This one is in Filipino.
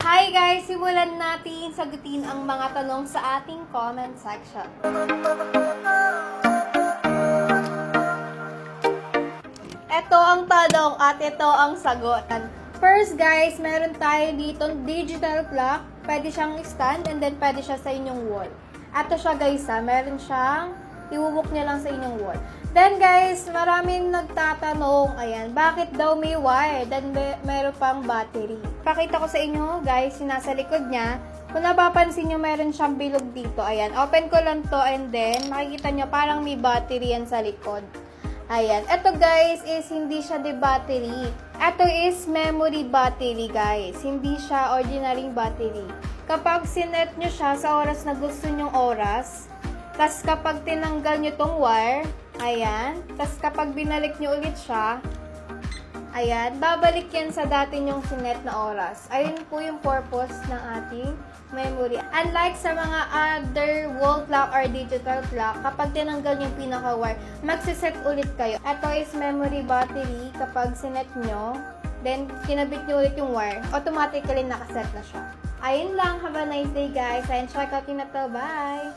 Hi guys! Simulan natin sagutin ang mga tanong sa ating comment section. Ito ang tanong at ito ang sagot. First guys, meron tayo dito digital clock. Pwede siyang stand and then pwede siya sa inyong wall. Ito siya guys meron siyang iwuwok niya lang sa inyong wall. Then guys, maraming nagtatanong, ayan, bakit daw may wire? Then meron pang battery. Pakita ko sa inyo guys, yung nasa likod niya. Kung napapansin nyo, meron siyang bilog dito. Ayan, open ko lang to and then makikita nyo parang may battery yan sa likod. Ayan, ito guys is hindi siya de battery. Ito is memory battery guys. Hindi siya ordinary battery. Kapag sinet nyo siya sa oras na gusto nyong oras, tas kapag tinanggal nyo tong wire, ayan, tas kapag binalik nyo ulit siya, ayan, babalik yan sa dati nyong sinet na oras. Ayun po yung purpose ng ating memory. Unlike sa mga other wall clock or digital clock, kapag tinanggal yung pinaka-wire, magsiset ulit kayo. Ito is memory battery. Kapag sinet nyo, then kinabit nyo ulit yung wire, automatically nakaset na siya. Ayun lang. Have a nice day guys. And check out yun na to. Bye!